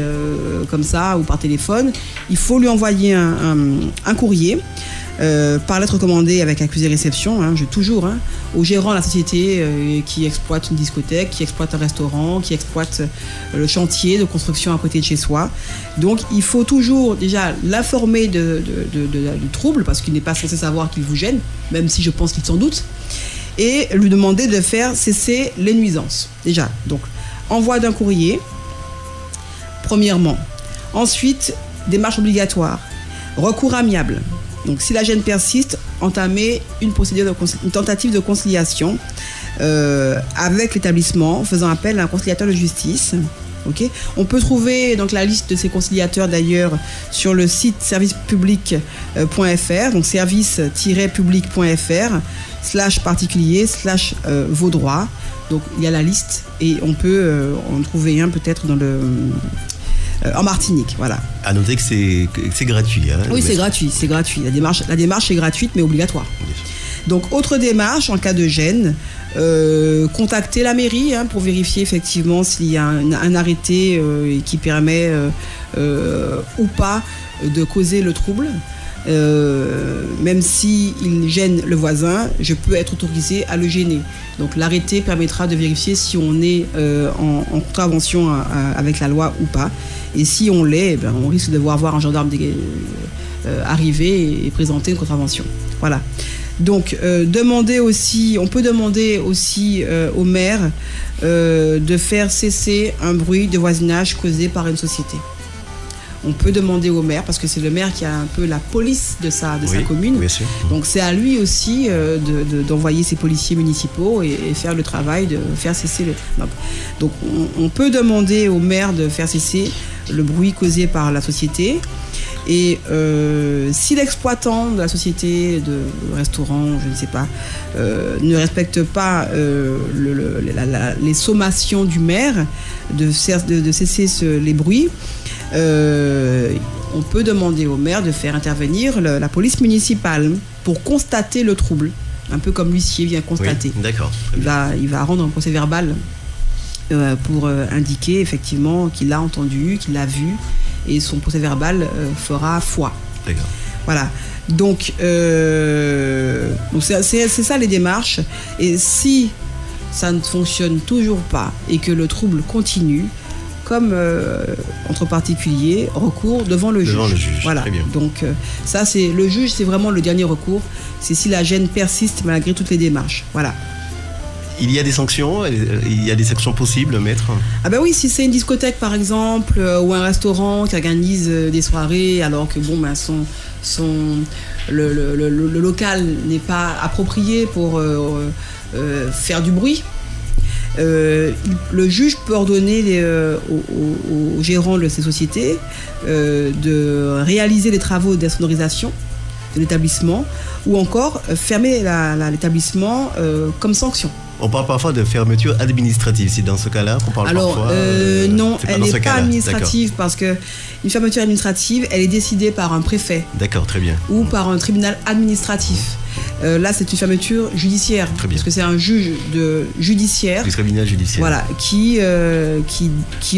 comme ça ou par téléphone. Il faut lui envoyer un courrier par lettre recommandée avec accusé-réception, au gérant de la société qui exploite une discothèque, qui exploite un restaurant, qui exploite le chantier de construction à côté de chez soi. Donc il faut toujours déjà l'informer du trouble, parce qu'il n'est pas censé savoir qu'il vous gêne, même si je pense qu'il s'en doute, et lui demander de faire cesser les nuisances. Déjà, donc envoi d'un courrier, premièrement. Ensuite, démarche obligatoire, recours amiable. Donc, si la gêne persiste, entamer une tentative de conciliation avec l'établissement, faisant appel à un conciliateur de justice. Okay. On peut trouver donc la liste de ces conciliateurs d'ailleurs sur le site servicepublic.fr, donc service-public.fr/particulier/vos droits. Donc, il y a la liste et on peut en trouver un peut-être en Martinique, voilà. À noter que c'est gratuit. Oui, c'est gratuit. La démarche est gratuite, mais obligatoire. Donc, autre démarche en cas de gêne, contacter la mairie pour vérifier effectivement s'il y a un arrêté qui permet ou pas de causer le trouble. Même s'il gêne le voisin, je peux être autorisé à le gêner. Donc l'arrêté permettra de vérifier si on est en contravention avec la loi ou pas. Et si on l'est, on risque de voir un gendarme arriver et présenter une contravention. Voilà. Donc on peut demander aussi au maire de faire cesser un bruit de voisinage causé par une société. On peut demander au maire, parce que c'est le maire qui a un peu la police de sa commune. Bien sûr. Donc c'est à lui aussi d'envoyer ses policiers municipaux et faire le travail de faire cesser Donc on peut demander au maire de faire cesser le bruit causé par la société. Et si l'exploitant de la société, de restaurant, je ne sais pas, ne respecte pas les sommations du maire de cesser les bruits, on peut demander au maire de faire intervenir la police municipale pour constater le trouble, un peu comme l'huissier vient constater. Oui, d'accord. Il va rendre un procès verbal pour indiquer effectivement qu'il a entendu, qu'il a vu, et son procès verbal fera foi. D'accord. Voilà. Donc c'est ça les démarches. Et si ça ne fonctionne toujours pas et que le trouble continue, comme entre particuliers, recours devant le juge. Devant le juge, voilà. Très bien. Donc ça, le juge, c'est vraiment le dernier recours. C'est si la gêne persiste malgré toutes les démarches. Voilà. Il y a des sanctions, il y a des sanctions possibles, maître? Ah ben oui, si c'est une discothèque par exemple, ou un restaurant qui organise des soirées alors que bon ben le local n'est pas approprié pour faire du bruit, le juge peut ordonner aux gérants de ces sociétés de réaliser les travaux d'insonorisation de l'établissement ou encore fermer l'établissement comme sanction. On parle parfois de fermeture administrative. C'est dans ce cas-là qu'on parle parfois. Non, elle n'est pas administrative parce que une fermeture administrative, elle est décidée par un préfet. D'accord, très bien. Ou par un tribunal administratif. Là, c'est une fermeture judiciaire. Très bien. Parce que c'est un juge judiciaire. Du tribunal judiciaire. Voilà, qui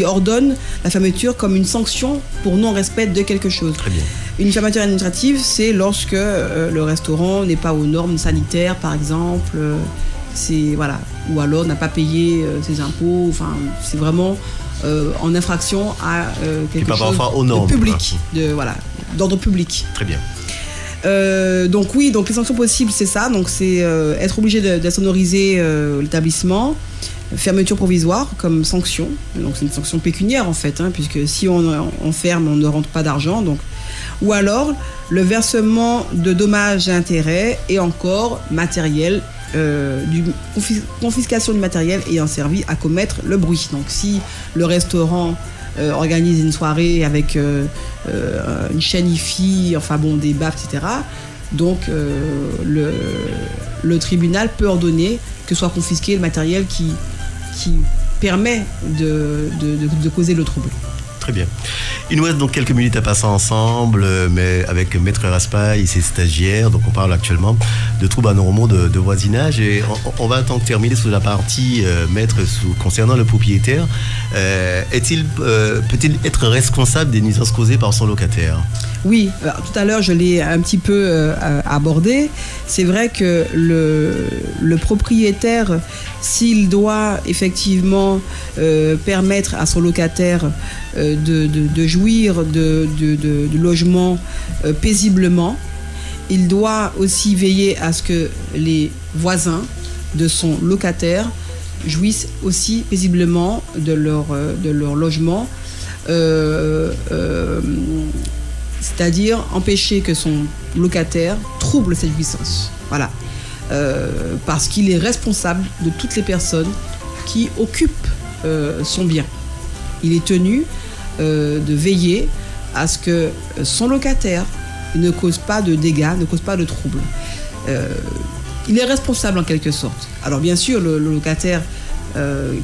ordonne la fermeture comme une sanction pour non-respect de quelque chose. Très bien. Une fermeture administrative, c'est lorsque le restaurant n'est pas aux normes sanitaires, par exemple. Voilà, ou alors n'a pas payé ses impôts. Enfin, c'est vraiment en infraction à quelque chose de public, d'ordre public. Très bien. Donc oui, donc les sanctions possibles, c'est ça. Donc c'est être obligé d'insonoriser l'établissement, fermeture provisoire comme sanction. Donc c'est une sanction pécuniaire en fait, puisque si on ferme, on ne rentre pas d'argent. Donc ou alors le versement de dommages et intérêts et encore matériel. Confiscation du matériel ayant servi à commettre le bruit. Donc si le restaurant organise une soirée avec une chaîne hi-fi, enfin bon, des baffes, etc., donc le tribunal peut ordonner que soit confisqué le matériel qui permet de causer le trouble. Très bien. Il nous reste donc quelques minutes à passer ensemble, mais avec Maître Raspail et ses stagiaires. Donc on parle actuellement de troubles anormaux de voisinage et on va donc terminer sur la partie maître concernant le propriétaire. Peut-il être responsable des nuisances causées par son locataire? Oui, alors, tout à l'heure je l'ai un petit peu abordé. C'est vrai que le propriétaire, s'il doit effectivement permettre à son locataire de jouir de logements paisiblement, il doit aussi veiller à ce que les voisins de son locataire jouissent aussi paisiblement de leur logement, c'est-à-dire empêcher que son locataire trouble cette jouissance. Voilà. Parce qu'il est responsable de toutes les personnes qui occupent son bien. Il est tenu de veiller à ce que son locataire ne cause pas de dégâts, ne cause pas de troubles. Il est responsable en quelque sorte. Alors bien sûr, le locataire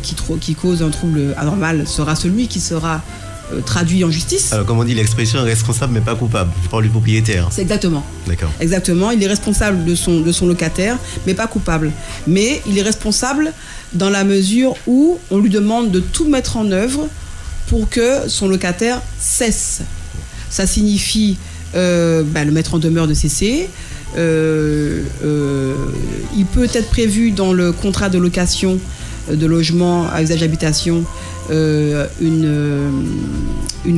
qui cause un trouble anormal sera celui qui sera traduit en justice. Alors, comme on dit, l'expression responsable mais pas coupable. Je parle du propriétaire. C'est exactement. D'accord. Exactement. Il est responsable de son locataire, mais pas coupable. Mais il est responsable dans la mesure où on lui demande de tout mettre en œuvre pour que son locataire cesse. Ça signifie le mettre en demeure de cesser. Il peut être prévu dans le contrat de location de logement à usage d'habitation une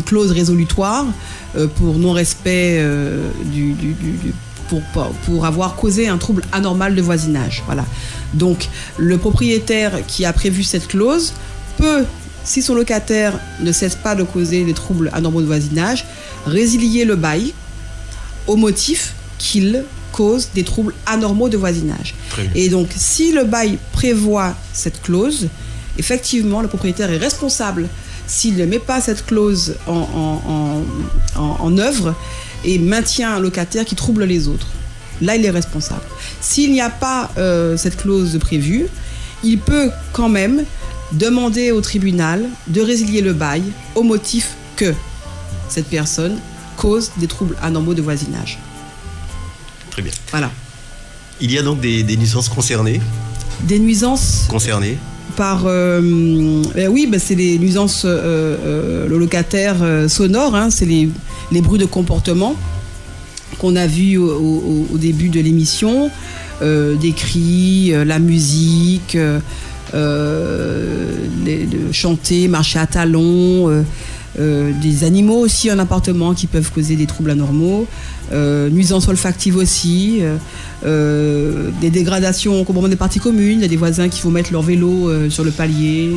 clause résolutoire pour non-respect pour avoir causé un trouble anormal de voisinage. Voilà. Donc le propriétaire qui a prévu cette clause peut, si son locataire ne cesse pas de causer des troubles anormaux de voisinage, résilier le bail au motif qu'il cause des troubles anormaux de voisinage. Et donc, si le bail prévoit cette clause, effectivement, le propriétaire est responsable s'il ne met pas cette clause en œuvre et maintient un locataire qui trouble les autres. Là, il est responsable. S'il n'y a pas cette clause prévue, il peut quand même demander au tribunal de résilier le bail au motif que cette personne cause des troubles anormaux de voisinage. Très bien. Voilà. Il y a donc des nuisances concernées. Des nuisances concernées par oui, c'est les nuisances le locataire sonore, c'est les bruits de comportement qu'on a vus au début de l'émission, des cris, la musique, chanter, marcher à talons, des animaux aussi en appartement qui peuvent causer des troubles anormaux, nuisances olfactives aussi, des dégradations au comportement des parties communes. Il y a des voisins qui vont mettre leur vélo sur le palier,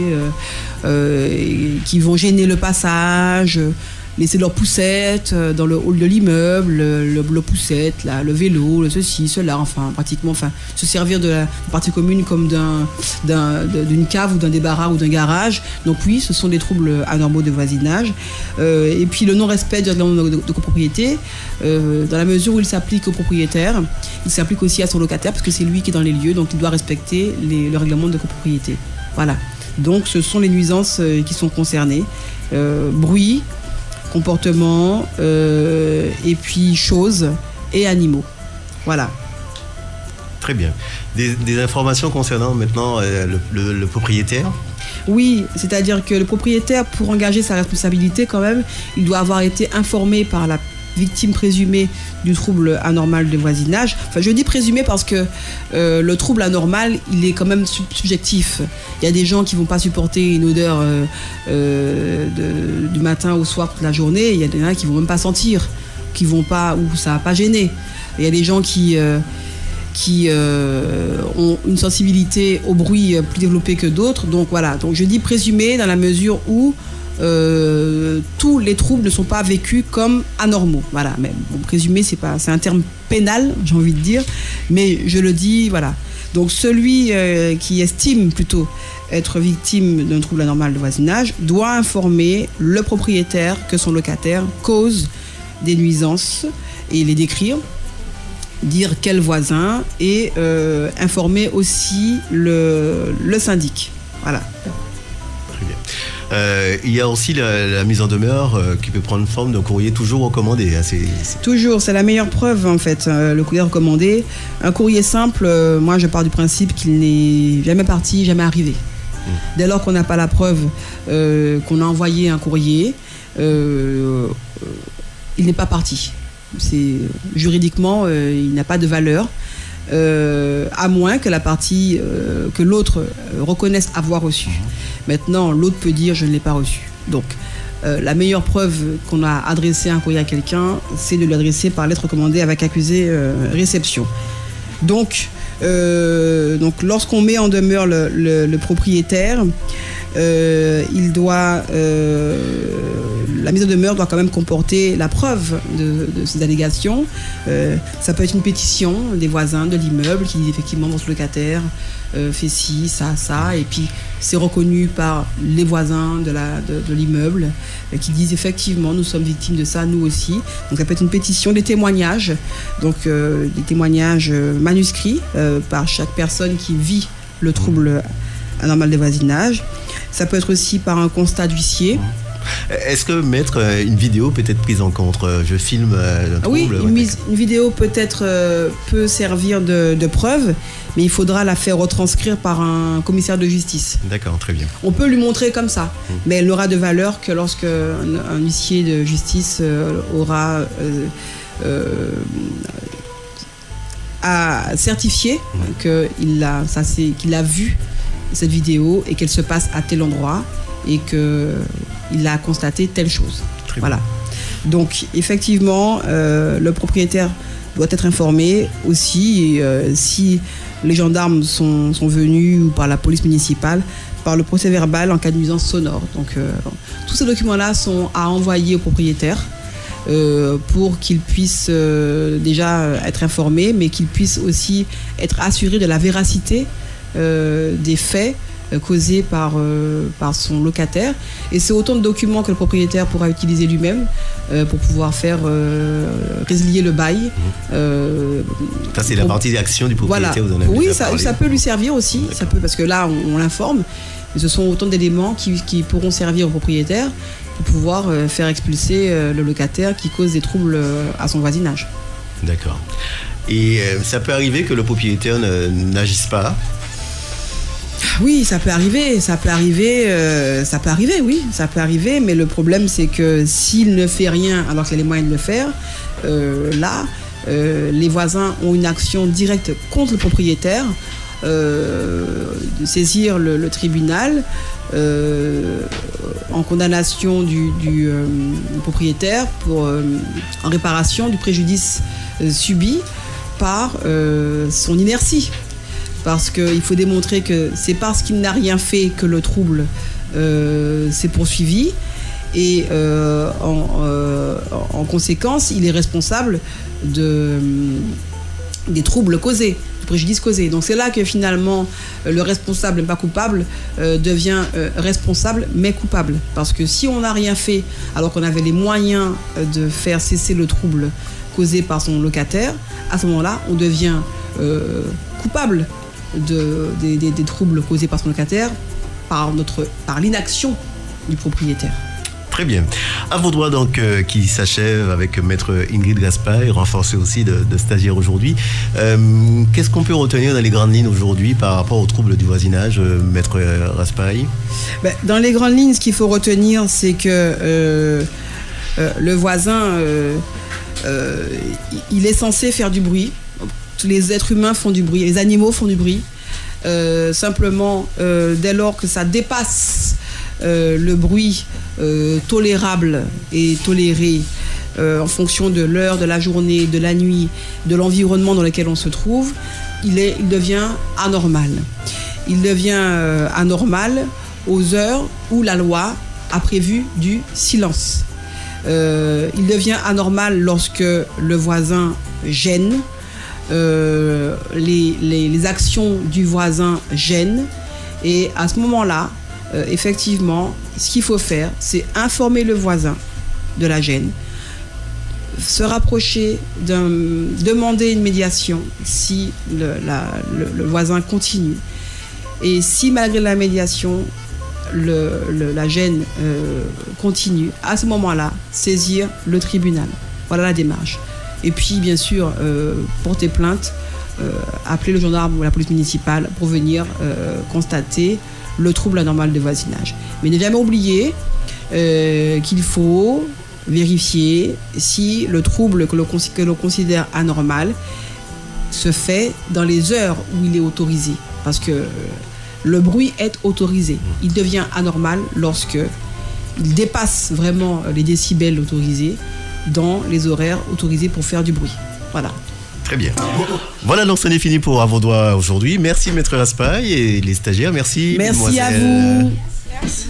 qui vont gêner le passage, laisser leur poussette dans le hall de l'immeuble, le poussette, là, le vélo, ceci, cela, pratiquement, se servir de la partie commune comme d'une cave ou d'un débarras ou d'un garage. Donc oui, ce sont des troubles anormaux de voisinage. Et puis le non-respect du règlement de copropriété, dans la mesure où il s'applique au propriétaire, il s'applique aussi à son locataire parce que c'est lui qui est dans les lieux, donc il doit respecter le règlement de copropriété. Voilà. Donc ce sont les nuisances qui sont concernées. Bruit, comportement, et puis choses et animaux. Voilà. Très bien. Des informations concernant maintenant le propriétaire ? Oui, c'est-à-dire que le propriétaire, pour engager sa responsabilité quand même, il doit avoir été informé par la victime présumée du trouble anormal de voisinage. Enfin, je dis présumé parce que le trouble anormal, il est quand même subjectif. Il y a des gens qui ne vont pas supporter une odeur du matin au soir toute la journée. Il y a des gens qui ne vont même pas sentir, qui vont pas, ou ça ne va pas gêner. Il y a des gens qui ont une sensibilité au bruit plus développée que d'autres. Donc voilà, donc je dis présumé dans la mesure où tous les troubles ne sont pas vécus comme anormaux. Voilà, mais bon, présumé, c'est un terme pénal, j'ai envie de dire, mais je le dis, voilà. Donc celui qui estime plutôt être victime d'un trouble anormal de voisinage doit informer le propriétaire que son locataire cause des nuisances et les décrire, dire quel voisin et informer aussi le syndic. Voilà. Très bien. Il y a aussi la mise en demeure qui peut prendre forme d'un courrier toujours recommandé. Hein, Toujours, c'est la meilleure preuve en fait, le courrier recommandé. Un courrier simple, moi je pars du principe qu'il n'est jamais parti, jamais arrivé. Dès lors qu'on n'a pas la preuve qu'on a envoyé un courrier, il n'est pas parti. Juridiquement, il n'a pas de valeur. À moins que que l'autre reconnaisse avoir reçu. Maintenant, l'autre peut dire je ne l'ai pas reçu. Donc, la meilleure preuve qu'on a adressé un courrier à quelqu'un, c'est de l'adresser par lettre recommandée avec accusé réception. Donc, lorsqu'on met en demeure le propriétaire, il doit la mise en demeure doit quand même comporter la preuve de ces allégations. Ça peut être une pétition des voisins de l'immeuble qui dit effectivement votre locataire fait ci, ça, et puis c'est reconnu par les voisins de l'immeuble qui disent effectivement nous sommes victimes de ça, nous aussi. Donc ça peut être une pétition, des témoignages, donc des témoignages manuscrits par chaque personne qui vit le trouble anormal des voisinages. Ça peut être aussi par un constat d'huissier. Est-ce que mettre une vidéo peut être prise en compte ? Je filme un trouble. Oui, une vidéo peut servir de preuve, mais il faudra la faire retranscrire par un commissaire de justice. D'accord, très bien. On peut lui montrer comme ça, mais elle n'aura de valeur que lorsque un huissier de justice aura à certifier qu'il a vu cette vidéo et qu'elle se passe à tel endroit et qu'il a constaté telle chose. Très voilà. Bien. Donc, effectivement, le propriétaire doit être informé aussi si les gendarmes sont venus ou par la police municipale, par le procès verbal en cas de nuisance sonore. Donc, tous ces documents-là sont à envoyer au propriétaire pour qu'il puisse déjà être informé, mais qu'il puisse aussi être assuré de la véracité des faits causés par son locataire. Et c'est autant de documents que le propriétaire pourra utiliser lui-même pour pouvoir faire résilier le bail. Ça, c'est la partie d'action du propriétaire. Voilà. Vous en avez Oui, déjà parlé. Ça peut lui servir aussi. Ça peut, parce que là, on l'informe. Mais ce sont autant d'éléments qui pourront servir au propriétaire pour pouvoir faire expulser le locataire qui cause des troubles à son voisinage. D'accord. Et ça peut arriver que le propriétaire n'agisse pas. Oui, ça peut arriver, oui, ça peut arriver, mais le problème c'est que s'il ne fait rien alors qu'il a les moyens de le faire, les voisins ont une action directe contre le propriétaire de saisir le tribunal en condamnation du propriétaire en réparation du préjudice subi par son inertie. Parce qu'il faut démontrer que c'est parce qu'il n'a rien fait que le trouble s'est poursuivi. Et en conséquence, il est responsable des troubles causés, du préjudice causé. Donc c'est là que finalement le responsable mais pas coupable devient responsable mais coupable. Parce que si on n'a rien fait alors qu'on avait les moyens de faire cesser le trouble causé par son locataire, à ce moment-là, on devient coupable des troubles causés par son locataire par l'inaction du propriétaire. Très bien. À vos droits donc qui s'achève avec maître Ingrid Raspail, renforcée aussi de stagiaires aujourd'hui. Qu'est-ce qu'on peut retenir dans les grandes lignes aujourd'hui par rapport aux troubles du voisinage, maître Raspail? Dans les grandes lignes, ce qu'il faut retenir, c'est que le voisin, il est censé faire du bruit. Tous les êtres humains font du bruit, les animaux font du bruit. Simplement, dès lors que ça dépasse le bruit tolérable et toléré en fonction de l'heure, de la journée, de la nuit, de l'environnement dans lequel on se trouve, il devient anormal. Il devient anormal aux heures où la loi a prévu du silence. Il devient anormal lorsque le voisin gêne, les actions du voisin gênent, et à ce moment-là, effectivement, ce qu'il faut faire, c'est informer le voisin de la gêne, se rapprocher, demander une médiation si le voisin continue. Et si malgré la médiation, la gêne continue, à ce moment-là, saisir le tribunal. Voilà la démarche. Et puis, bien sûr, porter plainte, appeler le gendarme ou la police municipale pour venir constater le trouble anormal de voisinage. Mais ne jamais oublier qu'il faut vérifier si le trouble que l'on considère anormal se fait dans les heures où il est autorisé. Parce que le bruit est autorisé. Il devient anormal lorsque il dépasse vraiment les décibels autorisés dans les horaires autorisés pour faire du bruit. Voilà. Très bien. Voilà, donc ça n'est fini pour À vos doigts aujourd'hui. Merci maître Raspail et les stagiaires. Merci. Merci à vous. Merci.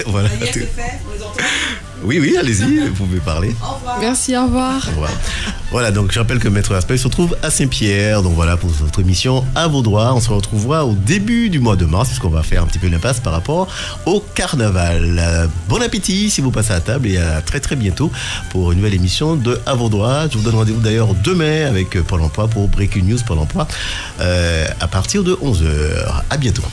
Voilà. Oui, allez-y, vous pouvez parler. Au revoir. Merci, au revoir. Au revoir. Voilà, donc je rappelle que maître Raspail se trouve à Saint-Pierre. Donc voilà pour votre émission À vos droits. On se retrouvera au début du mois de mars, puisqu'on va faire un petit peu l'impasse par rapport au carnaval. Bon appétit si vous passez à table, et à très très bientôt pour une nouvelle émission de À vos droits. Je vous donne rendez-vous d'ailleurs demain avec Pôle emploi pour Breaking News Pôle emploi à partir de 11h. À bientôt.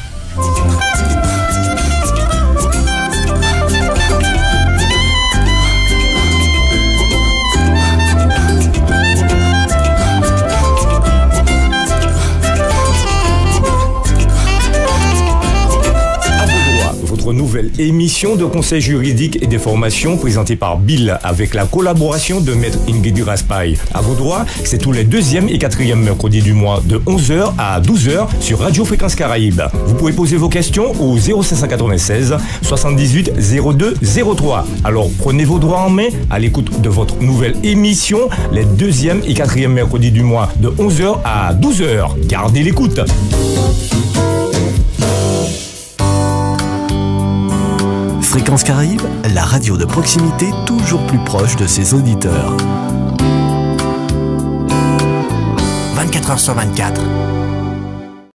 Nouvelle émission de conseil juridique et des formations présentée par Bill avec la collaboration de maître Ingrid Raspail. À vos droits, c'est tous les 2e et 4e mercredis du mois de 11h à 12h sur Radio Fréquence Caraïbe. Vous pouvez poser vos questions au 0596 78 02 03. Alors prenez vos droits en main à l'écoute de votre nouvelle émission les 2e et 4e mercredis du mois de 11h à 12h. Gardez l'écoute. Fréquence Caraïbe, la radio de proximité toujours plus proche de ses auditeurs. 24h sur 24.